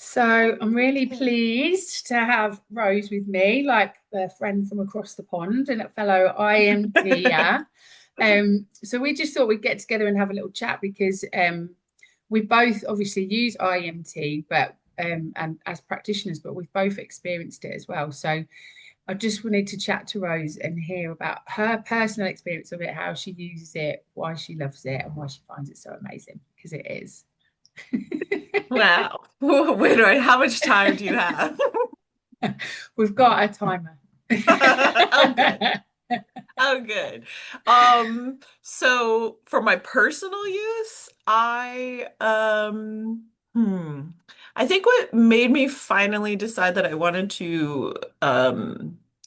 So I'm really Okay. pleased to have Rose with me, like a friend from across the pond and a fellow IMT. Yeah. So we just thought we'd get together and have a little chat because we both obviously use IEMT, but and as practitioners, but we've both experienced it as well. So I just wanted to chat to Rose and hear about her personal experience of it, how she uses it, why she loves it, and why she finds it so amazing because it is. Wow. Wait, wait, how much time do you have? We've got a timer. Oh, good. Oh, good. So for my personal use, I think what made me finally decide that I wanted to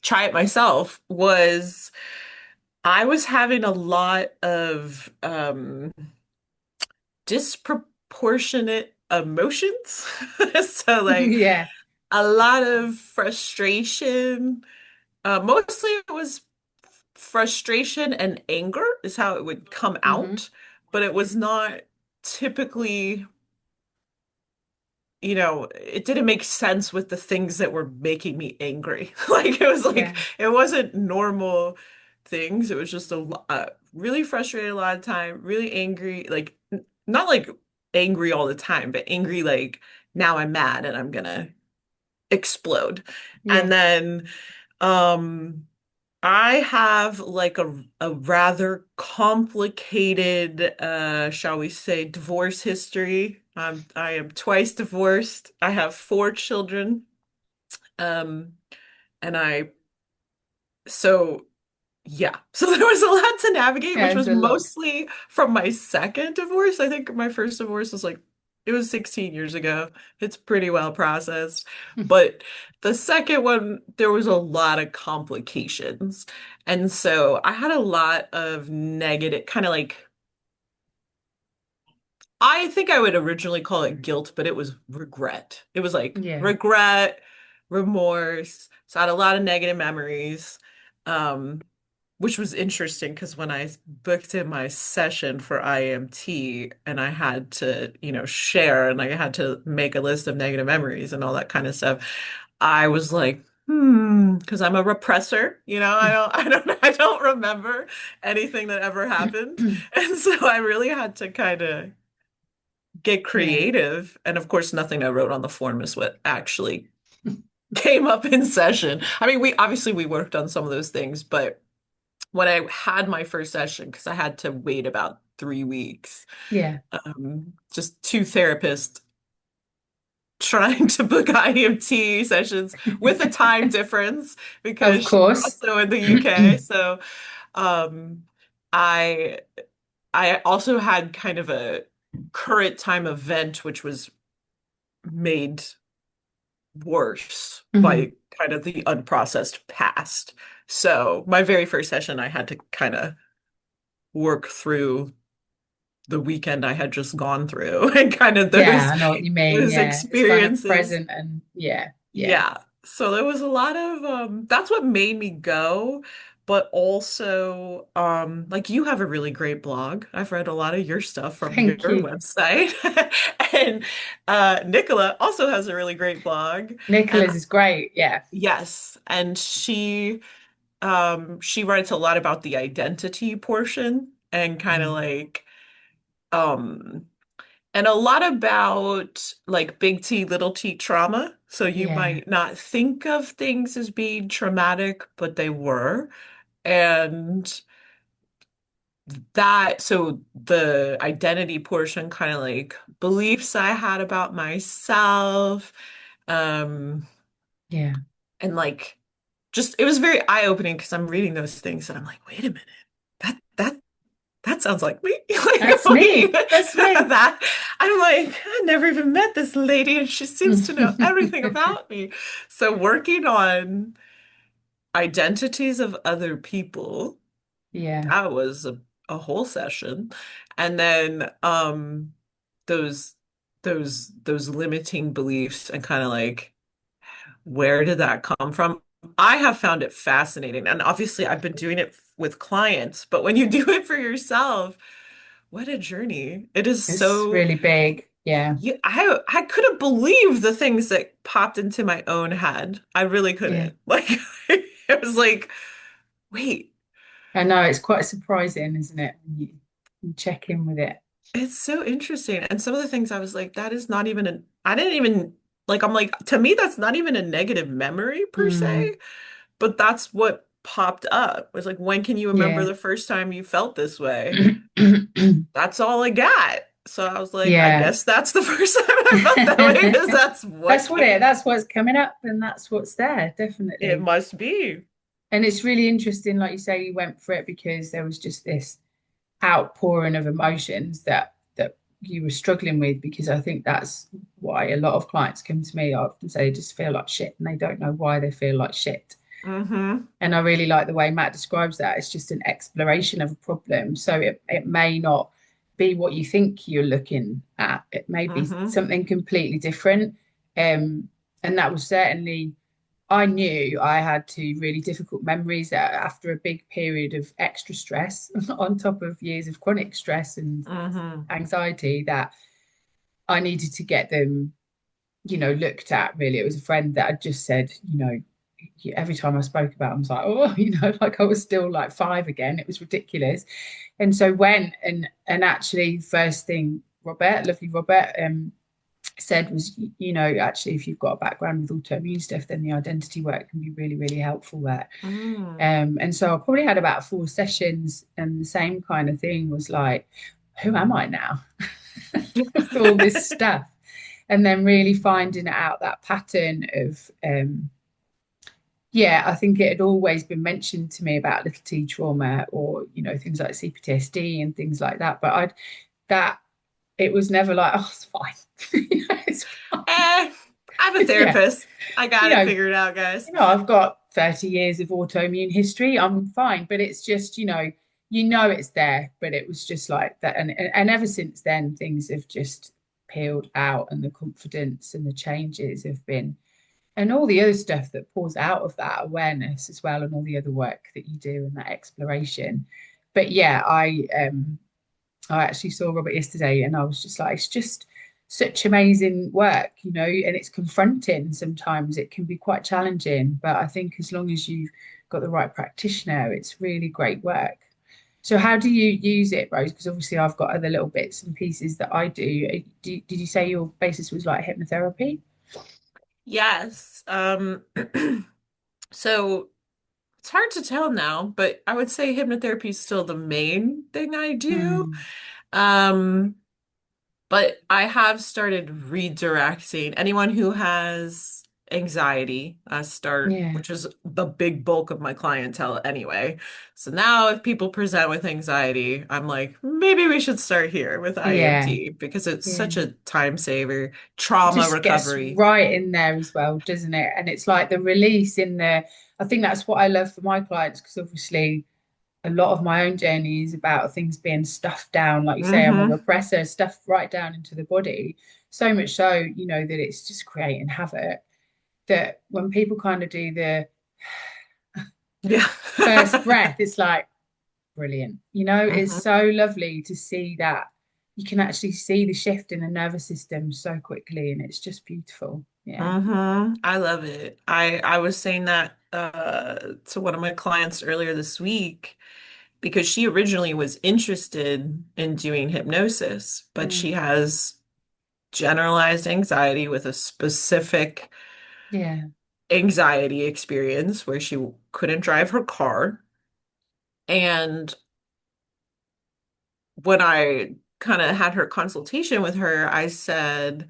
try it myself was I was having a lot of disproportionate emotions. So like Yeah. a lot of frustration. Mostly it was frustration and anger is how it would come Hmm. out, but it was not typically, it didn't make sense with the things that were making me angry. Like it was like Yeah. it wasn't normal things. It was just really frustrated a lot of time, really angry, like not like angry all the time, but angry like now I'm mad and I'm gonna explode. And Yeah. then um I have like a rather complicated, shall we say, divorce history. I am twice divorced. I have four children. Um, and so yeah. So there was a lot to navigate, Yeah, which it's was a lot. mostly from my second divorce. I think my first divorce was like, it was 16 years ago. It's pretty well processed. But the second one, there was a lot of complications. And so I had a lot of negative, kind of like, I think I would originally call it guilt, but it was regret. It was like Yeah. regret, remorse. So I had a lot of negative memories. Um, which was interesting because when I booked in my session for IMT and I had to, share and I had to make a list of negative memories and all that kind of stuff, I was like, because I'm a repressor, I don't remember anything that ever happened. And so I really had to kind of get Yeah. creative. And of course, nothing I wrote on the form is what actually came up in session. I mean, we worked on some of those things, but when I had my first session, because I had to wait about 3 weeks, Yeah. just two therapists trying to book IEMT sessions with a time difference Of because she's course. also in the UK. So um, I I also had kind of a current time event which was made worse Hmm. by kind of the unprocessed past. So my very first session, I had to kind of work through the weekend I had just gone through and kind of Yeah, those I know what you mean. those Yeah. It's kind of experiences. present and yeah. Yeah. Yeah. So there was a lot of that's what made me go, but also like you have a really great blog. I've read a lot of your stuff from your Thank you. website. And Nicola also has a really great blog. And Nicola's is great. Yeah. yes, and she writes a lot about the identity portion and kind of Mm. like um and a lot about like big T, little t trauma. So you Yeah. might not think of things as being traumatic, but they were. And so the identity portion, kind of like beliefs I had about myself, um, Yeah. and like just it was very eye-opening because I'm reading those things and I'm like, wait a minute, that that sounds like me. That's Like, me. That's me. that I'm like, I never even met this lady, and she seems to know everything about me. So working on identities of other people, Yeah. that was a whole session. And then those those limiting beliefs and kind of like where did that come from? I have found it fascinating. And obviously I've been doing it with clients, but when you do it for yourself, what a journey. It is It's so, really big. Yeah. I couldn't believe the things that popped into my own head. I really Yeah. couldn't. Like it was like, wait, I know it's quite surprising, isn't it, when you check in with it. it's so interesting. And some of the things I was like, that is not even I didn't even like I'm like to me that's not even a negative memory per Mm. se, but that's what popped up. It was like, when can you remember Yeah. the first time you felt this way? That's all I got. So I was like, I Yeah. guess that's the first time I felt that way because that's what came. That's what's coming up and that's what's there, It definitely. must be. And it's really interesting, like you say, you went for it because there was just this outpouring of emotions that you were struggling with, because I think that's why a lot of clients come to me. I often say they just feel like shit and they don't know why they feel like shit. Mm-hmm. And I really like the way Matt describes that. It's just an exploration of a problem. So it may not be what you think you're looking at. It may be Mm-hmm. something completely different. Um, and that was certainly, I knew I had two really difficult memories that after a big period of extra stress on top of years of chronic stress and Mm-hmm. anxiety, that I needed to get them, looked at. Really, it was a friend that had just said, every time I spoke about them, I was like, oh, like I was still like five again. It was ridiculous. And so went and actually first thing Robert, lovely Robert, said was, actually if you've got a background with autoimmune stuff, then the identity work can be really, really helpful there. Mm. And so I probably had about four sessions, and the same kind of thing was like, who am I now with all this stuff? And then really finding out that pattern of yeah, I think it had always been mentioned to me about little T trauma, or things like CPTSD and things like that. But that it was never like, oh, it's fine. It's fine. Eh, I'm a Yeah, therapist. I got you it know, figured out, guys. I've got 30 years of autoimmune history. I'm fine, but it's just, it's there. But it was just like that, and ever since then, things have just peeled out, and the confidence and the changes have been, and all the other stuff that pours out of that awareness as well, and all the other work that you do and that exploration. But yeah, I actually saw Robert yesterday and I was just like, it's just such amazing work, and it's confronting sometimes. It can be quite challenging, but I think as long as you've got the right practitioner, it's really great work. So how do you use it, Rose? Because obviously I've got other little bits and pieces that I do. Did you say your basis was like hypnotherapy? Yes. So it's hard to tell now, but I would say hypnotherapy is still the main thing I do. Mm, Um, But I have started redirecting anyone who has anxiety, yeah, which is the big bulk of my clientele anyway. So now if people present with anxiety, I'm like, maybe we should start here with yeah, IEMT because it's yeah. such a time saver, It trauma just gets recovery. right in there as well, doesn't it? And it's like the release in there. I think that's what I love for my clients, because obviously a lot of my own journey is about things being stuffed down. Like you say, I'm a Mm-hmm. repressor, stuffed right down into the body. So much so, that it's just creating havoc. That when people kind of do the Yeah. first breath, it's like brilliant. It's hmm so lovely to see that you can actually see the shift in the nervous system so quickly, and it's just beautiful. Yeah. I love it. I was saying that to one of my clients earlier this week because she originally was interested in doing hypnosis, but she Mm. has generalized anxiety with a specific Yeah. anxiety experience where she couldn't drive her car. And when I kind of had her consultation with her, I said,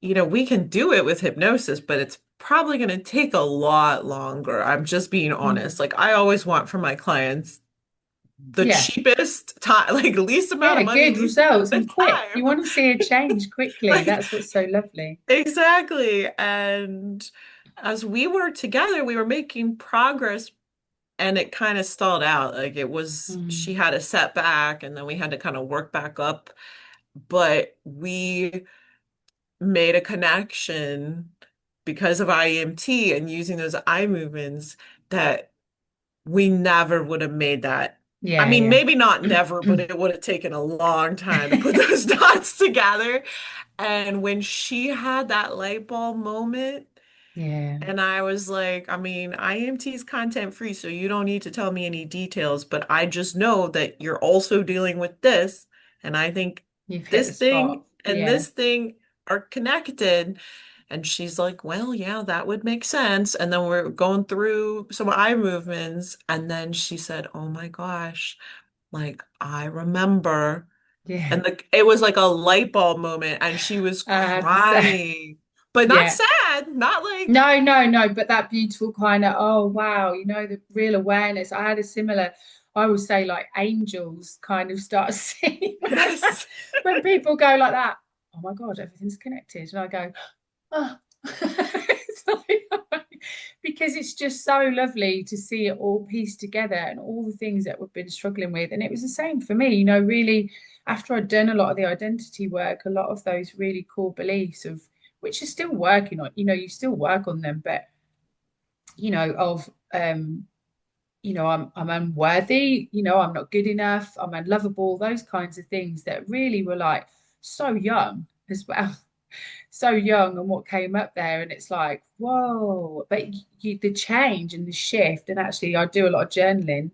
we can do it with hypnosis, but it's probably going to take a lot longer. I'm just being honest. Mm. Like I always want for my clients the Yeah. cheapest time, like least amount Yeah. of money, Good least amount results of and quick. You time. want to see a change quickly. Like That's what's so lovely. exactly. And as we were together, we were making progress and it kind of stalled out. Like she Mm. had a setback and then we had to kind of work back up. But we made a connection because of IEMT and using those eye movements that we never would have made that I Yeah, mean, yeah. maybe not never, but it would have taken a long time to put those dots together. And when she had that light bulb moment, Yeah. and I was like, I mean, IMT is content free, so you don't need to tell me any details, but I just know that you're also dealing with this. And I think You've hit this the thing spot. and Yeah. this thing are connected. And she's like, well, yeah, that would make sense. And then we're going through some eye movements. And then she said, oh my gosh, like I remember. Yeah. And it was like a light bulb moment. And she was I have to say, crying, but not yeah. sad, not like, No, no, no, but that beautiful kind of, oh wow, the real awareness. I had a similar, I would say like angels kind of start seeing yes. when people go like that. Oh my God, everything's connected. And I go, oh. It's like- because it's just so lovely to see it all pieced together and all the things that we've been struggling with. And it was the same for me, really, after I'd done a lot of the identity work, a lot of those really core beliefs of which you're still working on, you still work on them, but of I'm unworthy, I'm not good enough, I'm unlovable, those kinds of things that really were like so young as well. So young and what came up there, and it's like whoa, but the change and the shift, and actually I do a lot of journaling,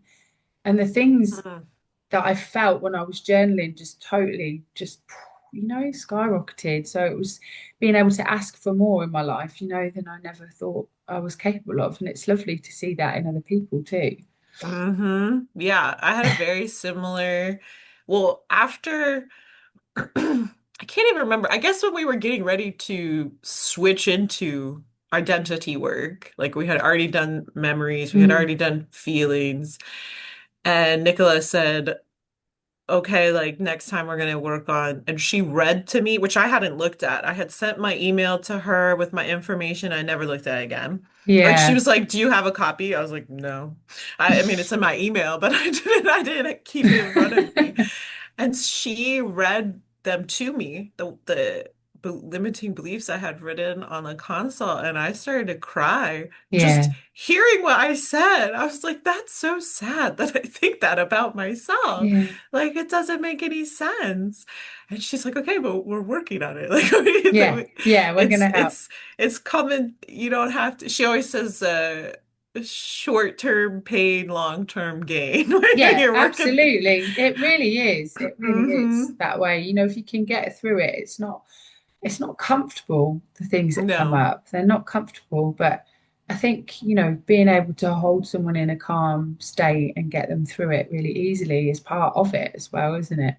and the things Mm. that I felt when I was journaling just totally just skyrocketed. So it was being able to ask for more in my life, than I never thought I was capable of. And it's lovely to see that in other people too. Yeah, I had a very similar, well, after I can't even remember. I guess when we were getting ready to switch into identity work, like we had already done memories, we had Mm, already done feelings, and Nicola said, okay, like next time we're going to work on, and she read to me, which I hadn't looked at. I had sent my email to her with my information. I never looked at it again. Like she yeah. was like, "Do you have a copy?" I was like, "No." I mean, it's in my email, but I didn't keep it in front of me. And she read them to me, the limiting beliefs I had written on the console, and I started to cry just Yeah. hearing what I said. I was like, that's so sad that I think that about myself. Yeah. Like, it doesn't make any sense. And she's like, okay, but we're working on it. Yeah. Like, Yeah. We're it's gonna help. it's it's coming. You don't have to. She always says, short-term pain, long-term gain. Yeah, You're working. absolutely. It really is. It really is Hmm. that way. If you can get through it, it's not comfortable, the things that come No. up. They're not comfortable, but I think, being able to hold someone in a calm state and get them through it really easily is part of it as well, isn't it?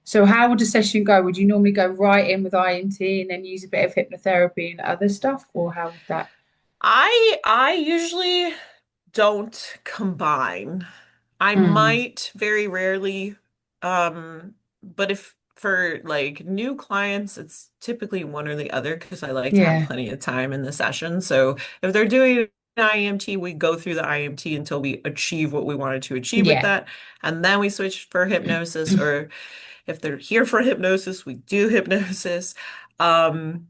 So how would a session go? Would you normally go right in with IMT and then use a bit of hypnotherapy and other stuff, or how would that? I usually don't combine. I Mm, might very rarely, but if for like new clients, it's typically one or the other because I like to have yeah, plenty of time in the session. So if they're doing an IMT, we go through the IMT until we achieve what we wanted to achieve with yeah, that. And then we switch for hypnosis, or if they're here for hypnosis, we do hypnosis. Um,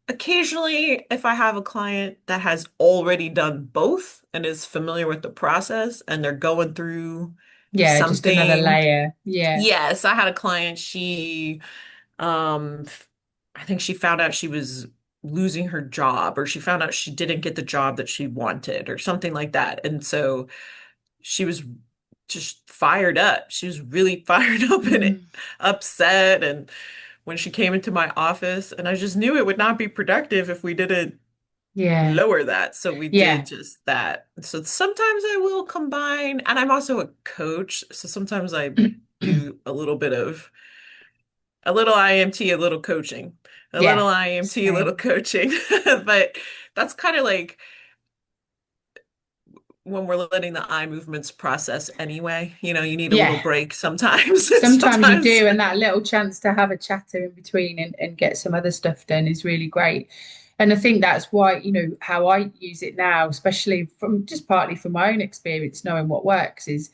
Occasionally, if I have a client that has already done both and is familiar with the process and they're going through yeah, just another something. layer. Yeah, Yes, I had a client, um, I think she found out she was losing her job, or she found out she didn't get the job that she wanted or something like that. And so she was just fired up. She was really fired up and mm, upset. And when she came into my office, and I just knew it would not be productive if we didn't yeah, lower that. So we did yeah. just that. So sometimes I will combine, and I'm also a coach. So sometimes I do a little IMT, a little coaching, a little Yeah, IMT, a little same. coaching. But that's kind of like when we're letting the eye movements process anyway. You need a little Yeah, break sometimes. sometimes you Sometimes. do, and that little chance to have a chatter in between and get some other stuff done is really great. And I think that's why, how I use it now, especially from just partly from my own experience, knowing what works is,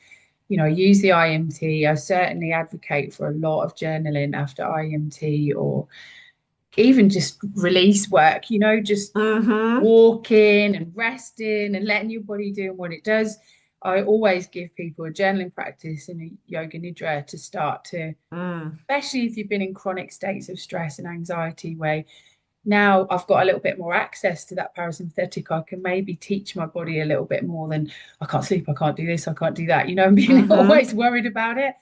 I use the IMT. I certainly advocate for a lot of journaling after IMT or even just release work, just Hmm. walking and resting and letting your body do what it does. I always give people a journaling practice and a yoga nidra to start to, Mm. especially if you've been in chronic states of stress and anxiety, where now I've got a little bit more access to that parasympathetic. I can maybe teach my body a little bit more than I can't sleep, I can't do this, I can't do that, and being Mm-hmm. always worried about it.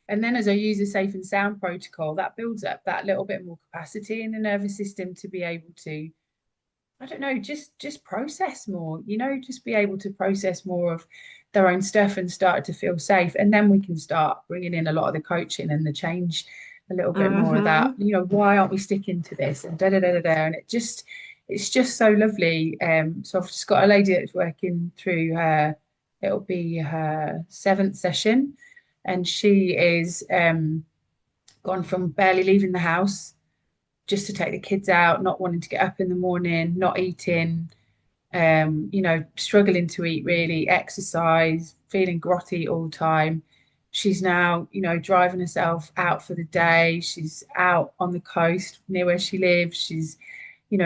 And then as I use a safe and sound protocol, that builds up that little bit more capacity in the nervous system to be able to, I don't know, just process more, just be able to process more of their own stuff and start to feel safe. And then we can start bringing in a lot of the coaching and the change, a little bit more of that, Mm-hmm. why aren't we sticking to this and da da da da da. And it's just so lovely. So I've just got a lady that's working through it'll be her seventh session, and she is gone from barely leaving the house just to take the kids out, not wanting to get up in the morning, not eating, struggling to eat really, exercise, feeling grotty all the time. She's now, driving herself out for the day. She's out on the coast near where she lives. She's,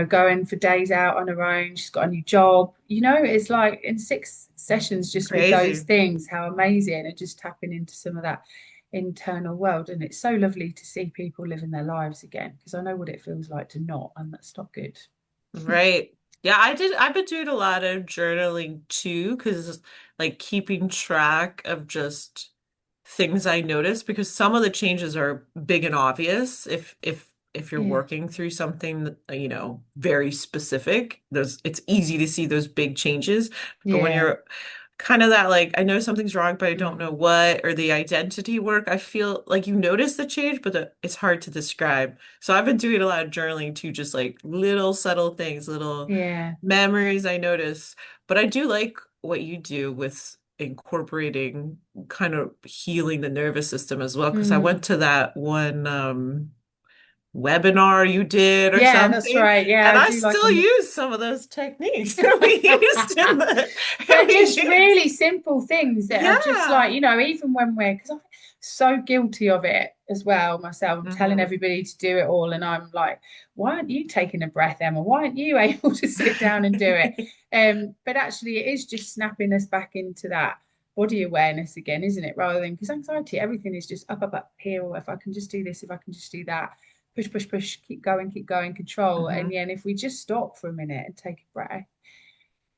going for days out on her own. She's got a new job. It's like in 6 sessions just with those Crazy. things, how amazing, and just tapping into some of that internal world. And it's so lovely to see people living their lives again, because I know what it feels like to not, and that's not good. Right. Yeah, I've been doing a lot of journaling too, because like keeping track of just things I notice because some of the changes are big and obvious if you're Yeah. working through something that, very specific. Those it's easy to see those big changes, but when Yeah. you're kind of that like I know something's wrong, but I don't know Mm. what, or the identity work, I feel like you notice the change, but it's hard to describe. So I've been doing a lot of journaling too, just like little subtle things, little Yeah. memories I notice. But I do like what you do with incorporating kind of healing the nervous system as well, because I Mm. went to that one webinar you did or Yeah, that's something, right. Yeah, and I I do like a still use some of those techniques that we used in the They're we just used. really simple things that are just like, Yeah. even when because I'm so guilty of it as well myself. I'm telling Hmm. everybody to do it all. And I'm like, why aren't you taking a breath, Emma? Why aren't you able to sit down and do it? But actually it is just snapping us back into that body awareness again, isn't it? Rather than, because anxiety, everything is just up, up, up here, or if I can just do this, if I can just do that, push, push, push, keep going, control. And Hmm. yeah, and if we just stop for a minute and take a breath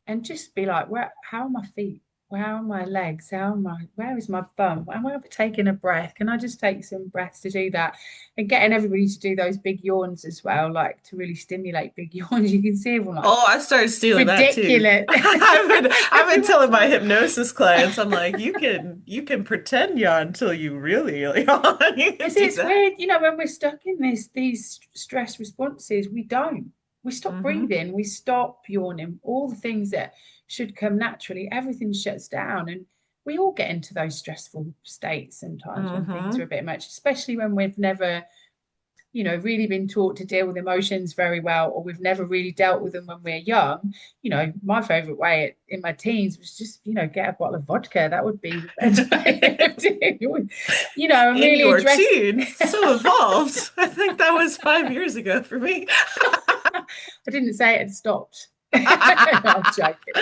and just be like, how are my feet? How are my legs? Where is my bum? Am I taking a breath? Can I just take some breaths to do that? And getting everybody to do those big yawns as well, like to really stimulate big yawns. You can see everyone like, Oh, I started stealing that too. ridiculous. I've been Everyone's telling my like, hypnosis clients, I'm like, you can pretend yawn until you really yawn. You can because do it's that. weird, when we're stuck in these stress responses, we don't. We stop Hmm. breathing, we stop yawning, all the things that should come naturally, everything shuts down. And we all get into those stressful states sometimes when things are a Hmm. bit much, especially when we've never, really been taught to deal with emotions very well, or we've never really dealt with them when we're young. My favorite way in my teens was just, get a bottle of vodka. That would be the best way of dealing with, and In really your address. teens, so evolved. I think that was 5 years ago for me. I didn't say it had stopped. I'm No, joking.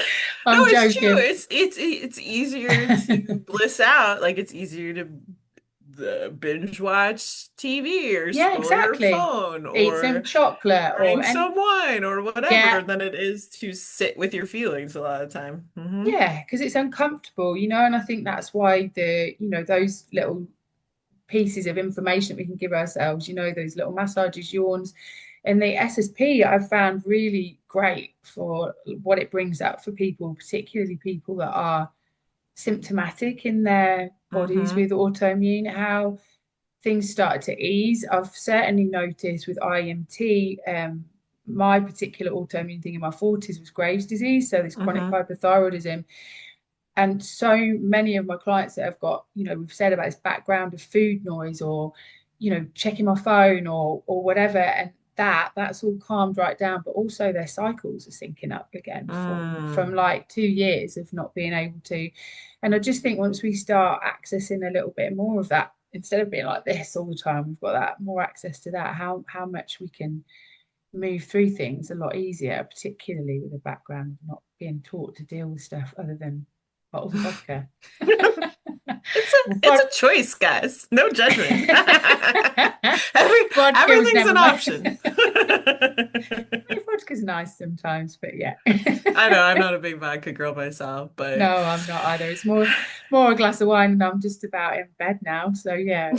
I'm it's true. joking. It's easier to bliss out. Like it's easier to binge watch TV or Yeah, scroll your exactly. phone Eat some or chocolate drink and some wine or yeah, whatever than it is to sit with your feelings a lot of the time. Hmm. yeah, because it's uncomfortable, and I think that's why those little pieces of information we can give ourselves, those little massages, yawns, and the SSP I've found really great for what it brings up for people, particularly people that are symptomatic in their bodies Hmm. with autoimmune, how things started to ease. I've certainly noticed with IEMT, my particular autoimmune thing in my 40s was Graves' disease, so this chronic Hmm. hypothyroidism. And so many of my clients that have got, we've said about this background of food noise, or, checking my phone, or whatever, and that's all calmed right down, but also their cycles are syncing up again from Mm. like 2 years of not being able to. And I just think once we start accessing a little bit more of that, instead of being like this all the time, we've got that more access to that, how much we can move through things a lot easier, particularly with a background of not being taught to deal with stuff other than Bottled vodka. It's a it's Vod- a choice, guys. No judgment. Vodka was Everything's never an my. option. Vodka's nice sometimes, but yeah. I know I'm not a big vodka girl myself, but No, I'm not either. It's more a glass of wine, and I'm just about in bed now. So yeah.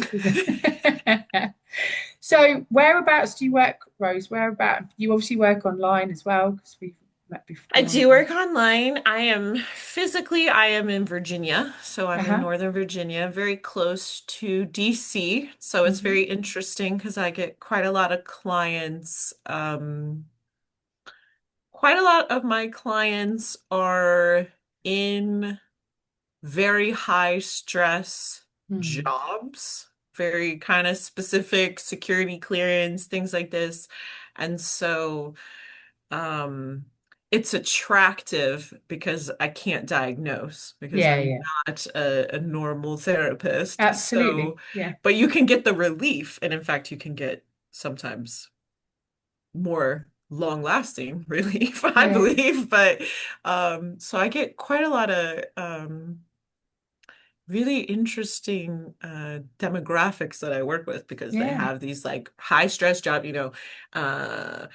So whereabouts do you work, Rose? Whereabouts you obviously work online as well because we've met I before do online. work online. I am in Virginia, so I'm in Uh-huh. Northern Virginia, very close to DC. So it's Hmm. very interesting because I get quite a lot of clients. Quite a lot of my clients are in very high stress Hmm. jobs, very kind of specific security clearance, things like this. And so um it's attractive because I can't diagnose because Yeah, I'm yeah. not a normal therapist. Absolutely. So, Yeah. but you can get the relief, and in fact, you can get sometimes more long-lasting relief, I Yeah. believe. But so I get quite a lot of really interesting demographics that I work with because they Yeah. have these like high stress job, uh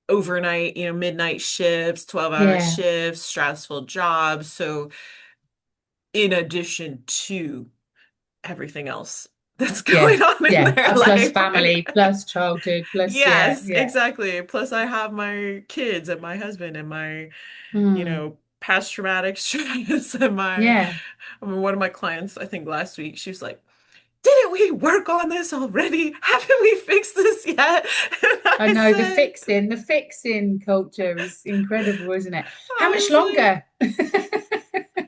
overnight, midnight shifts, 12-hour Yeah. shifts, stressful jobs. So in addition to everything else that's Yeah. going on in Yeah. their Plus life, right? family, plus childhood, plus yeah, Yes, yeah. exactly. Plus I have my kids and my husband and my, Mm. past traumatic stress and Yeah. I mean, one of my clients, I think last week, she was like, didn't we work on this already? Haven't we fixed this yet? And I I know said, the fixing culture is incredible, isn't it? How much I was like, longer?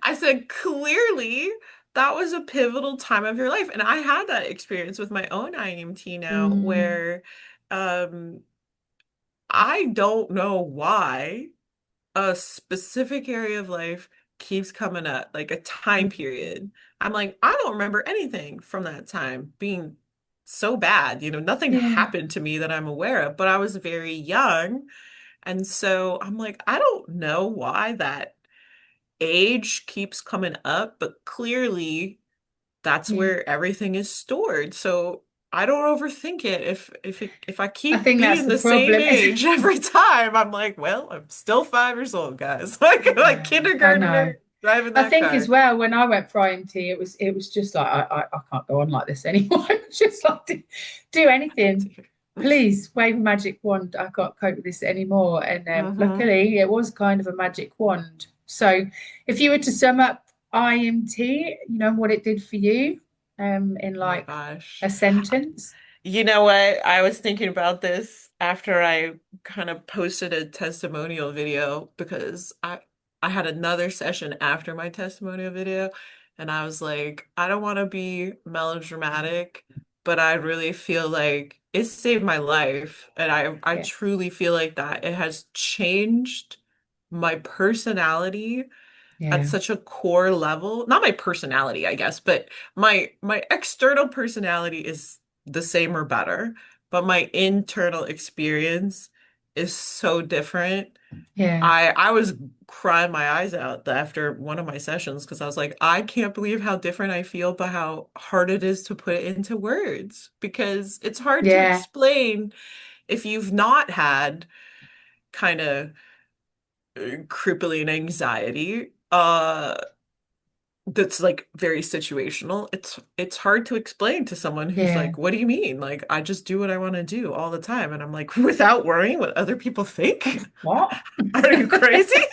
I said, clearly that was a pivotal time of your life. And I had that experience with my own IEMT now Mm. where um, I don't know why a specific area of life keeps coming up, like a time period. I'm like, I don't remember anything from that time being so bad. Nothing Yeah. happened to me that I'm aware of, but I was very young. And so I'm like, I don't know why that age keeps coming up, but clearly that's Yeah. where everything is stored. So I don't overthink it. If I I keep think that's being the the same problem. age every time, I'm like, well, I'm still 5 years old, guys. Like Yeah, I know. kindergartner driving I that think as car. well, when I went for IMT, it was just like I can't go on like this anymore. It's just like do Oh anything. dear. Please wave a magic wand. I can't cope with this anymore. And Hmm. luckily it was kind of a magic wand. So if you were to sum up IMT, what it did for you, in Oh my like gosh. a sentence. You know what? I was thinking about this after I kind of posted a testimonial video because I had another session after my testimonial video and I was like, I don't want to be melodramatic, but I really feel like it saved my life and I Yeah. truly feel like that it has changed my personality at Yeah. such a core level. Not my personality, I guess, but my external personality is the same or better, but my internal experience is so different. Yeah. I was crying my eyes out after one of my sessions because I was like, I can't believe how different I feel, but how hard it is to put it into words because it's hard to Yeah. explain if you've not had kind of crippling anxiety. That's like very situational. It's hard to explain to someone who's Yeah. like, "What do you mean?" Like, I just do what I want to do all the time, and I'm like, without worrying what other people think. What? Are you crazy?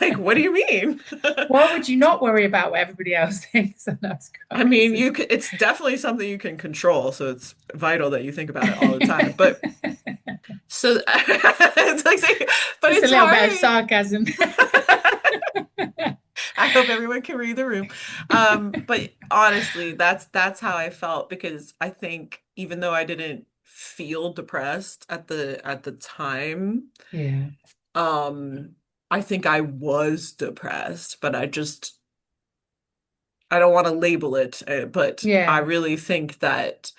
Like, what do you mean? Why would you not worry about what everybody else thinks? I know it's I mean, crazy. it's definitely something you can control, so it's vital that you think about it all the time. But so it's like, but Just a it's little bit of hard. sarcasm. I hope everyone can read the room. But honestly, that's how I felt because I think even though I didn't feel depressed at the time, Yeah. um, I think I was depressed, but I don't want to label it, but I Yeah. really think that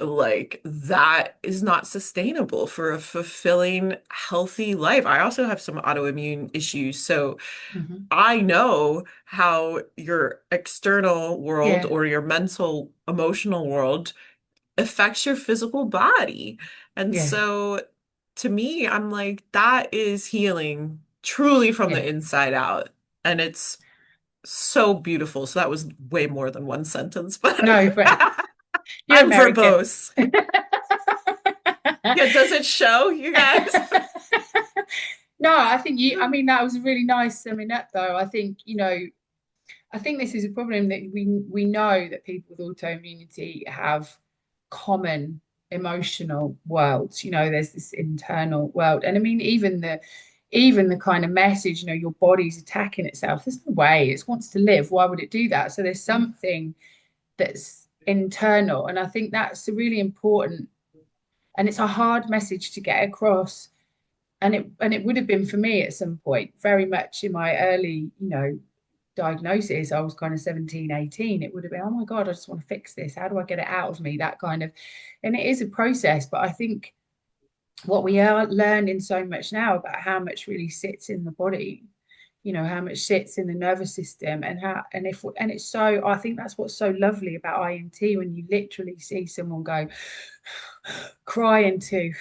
like that is not sustainable for a fulfilling, healthy life. I also have some autoimmune issues, so Hmm. I know how your external world Yeah, or your mental, emotional world affects your physical body. And yeah, so to me, I'm like, that is healing truly from yeah. the inside out. And it's so beautiful. So that was way more than one sentence, but No, but you're I'm American. verbose. Yeah, does it show you guys? No, I think I mean, that was a really nice summing up, though. I think, I think this is a problem that we know that people with autoimmunity have common emotional worlds. There's this internal world. And I mean, even the kind of message, your body's attacking itself. There's no way it wants to live. Why would it do that? So there's something that's internal. And I think that's a really important, and it's a hard message to get across. And it would have been for me at some point, very much in my early, diagnosis. I was kind of 17, 18. It would have been, oh my God, I just want to fix this. How do I get it out of me? That kind of, and it is a process. But I think what we are learning so much now about how much really sits in the body, how much sits in the nervous system, and it's so, I think that's what's so lovely about IMT, when you literally see someone go cry into,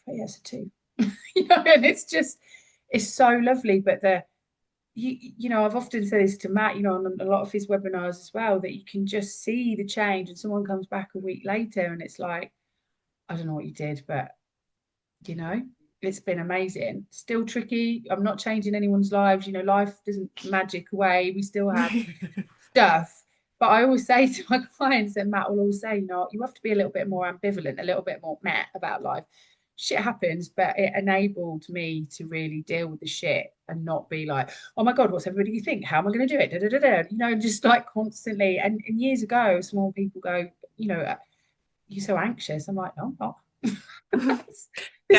yes, a two, and it's so lovely. But I've often said this to Matt, on a lot of his webinars as well, that you can just see the change, and someone comes back a week later and it's like, I don't know what you did, but you know, it's been amazing. Still tricky. I'm not changing anyone's lives. Life doesn't magic away. We still have stuff. But I always say to my clients, and Matt will always say, you have to be a little bit more ambivalent, a little bit more meh about life. Shit happens, but it enabled me to really deal with the shit and not be like, oh my God, what's everybody think? How am I going to do it? Da, da, da, da. Just like constantly. And years ago, small people go, you're so anxious. I'm like, no, I'm not. this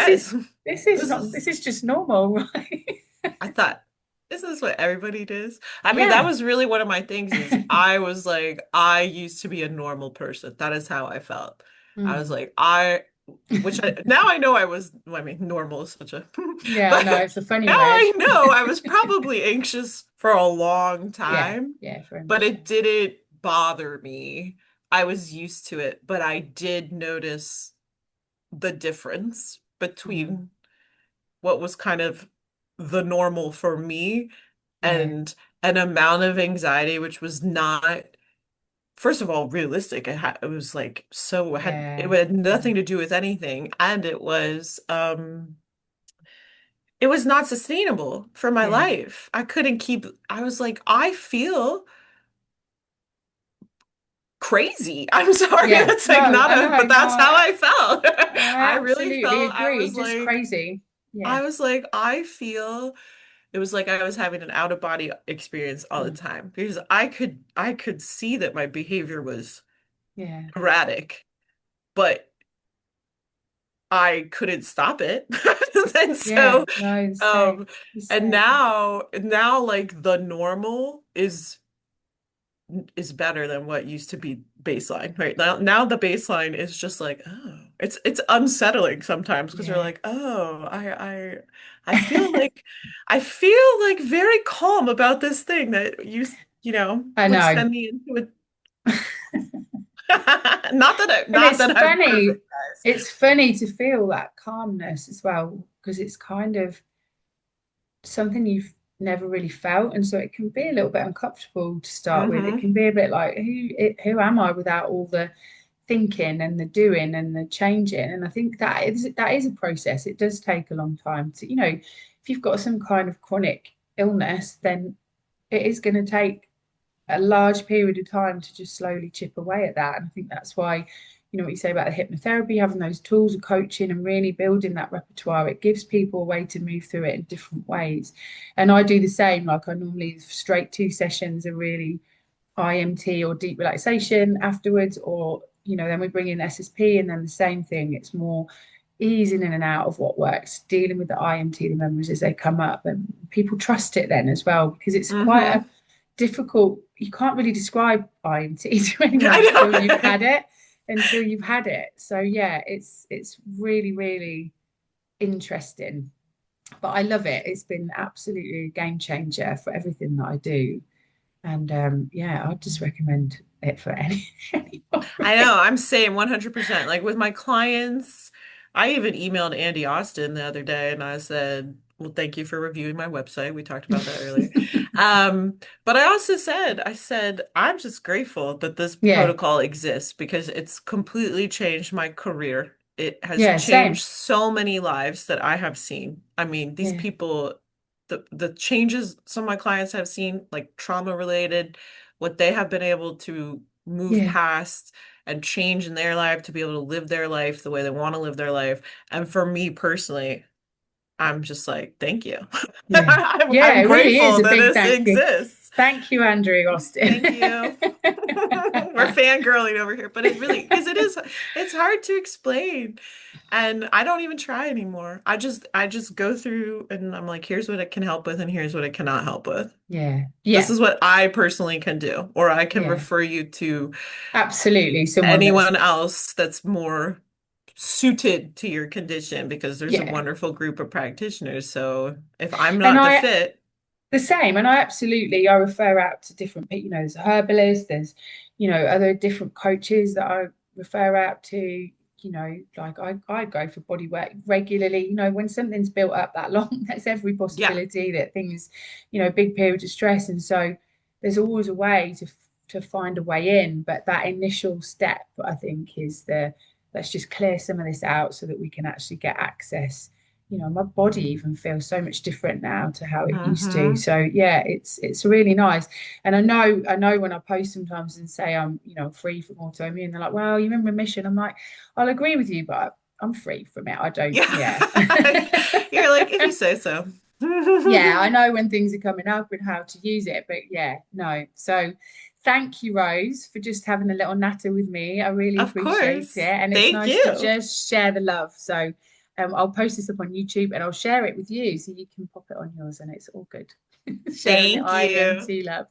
is Guys, this is this not this is is just normal, right? I thought, this is what everybody does. I mean, that Yeah. was really one of my things is I was like, I used to be a normal person. That is how I felt. I was Mm. like, which now I know I mean, normal is such a, Yeah, I but know it's a funny now word. I know I was probably anxious for a long Yeah, time, yeah, very but much so. it didn't bother me. I was used to it, but I did notice the difference Mm. between what was kind of the normal for me Yeah, and an amount of anxiety which was not, first of all, realistic. It was like it yeah, had yeah, nothing to do with anything, and it was not sustainable for my yeah, life. I couldn't keep, I was like, I feel crazy. I'm sorry. yeah. That's No, like not I a, know. but No, that's how I, I felt. I I really absolutely felt, agree. Just crazy. Yeah. I feel it was like I was having an out of body experience all the Mm. time because I could see that my behavior was Yeah, erratic, but I couldn't stop it. And yeah. so No, the same. um The and same. now like the normal is better than what used to be baseline. Right now the baseline is just like, oh, it's unsettling sometimes because you're Yeah. like, oh, I feel like I feel like very calm about this thing that you know I would know. send me into it. And Not that I'm perfect, guys. it's funny to feel that calmness as well, because it's kind of something you've never really felt, and so it can be a little bit uncomfortable to start with. It Hmm. can be a bit like, who am I without all the thinking and the doing and the changing? And I think that is a process. It does take a long time to, if you've got some kind of chronic illness, then it is going to take a large period of time to just slowly chip away at that. And I think that's why, what you say about the hypnotherapy, having those tools of coaching and really building that repertoire, it gives people a way to move through it in different ways. And I do the same. Like, I normally straight 2 sessions are really IMT or deep relaxation afterwards, or then we bring in SSP, and then the same thing. It's more easing in and out of what works, dealing with the IMT, the memories as they come up, and people trust it then as well, because it's quite a Hmm. difficult. You can't really describe IMT to anyone I until you've know. had it. until you've had it. So yeah, it's really, really interesting. But I love it. It's been absolutely a game changer for everything that I do. And yeah, I'd just recommend it for anyone I know, really. I'm saying 100%. Like with my clients, I even emailed Andy Austin the other day and I said, well, thank you for reviewing my website. We talked about that earlier. But I also said, I'm just grateful that this Yeah, protocol exists because it's completely changed my career. It has yeah, changed same. so many lives that I have seen. I mean, these Yeah, people, the changes some of my clients have seen, like trauma related, what they have been able to move yeah, past and change in their life to be able to live their life the way they want to live their life. And for me personally, I'm just like, thank you. yeah. Yeah, I'm it really is grateful a that big this thank you. exists. Thank you, Andrew Austin. Thank you. We're fangirling over here, but it really, because it's hard to explain. And I don't even try anymore. I just go through and I'm like, here's what it can help with and here's what it cannot help with. Yeah, This yeah, is what I personally can do, or I can yeah, refer you to absolutely. Someone that's, anyone else that's more suited to your condition because there's a yeah. wonderful group of practitioners. So if I'm And not the I, fit, the same, and I refer out to different people. You know, there's a herbalist, there's, other different coaches that I refer out to. Like I go for body work regularly. When something's built up that long, there's every yeah. possibility that things, big periods of stress, and so there's always a way to find a way in. But that initial step, I think, is the let's just clear some of this out so that we can actually get access. My body even feels so much different now to how it used to. Hmm. So yeah, it's really nice. And I know when I post sometimes and say I'm, free from autoimmune, they're like, well, you're in remission. I'm like, I'll agree with you, but I'm free from it. I don't, Yeah. yeah. You're like, if you say so. Yeah, I know when things are coming up and how to use it, but yeah, no. So thank you, Rose, for just having a little natter with me. I really Of appreciate it. course. And it's Thank nice to you. just share the love. So I'll post this up on YouTube and I'll share it with you so you can pop it on yours and it's all good. Sharing the Thank you. IEMT love.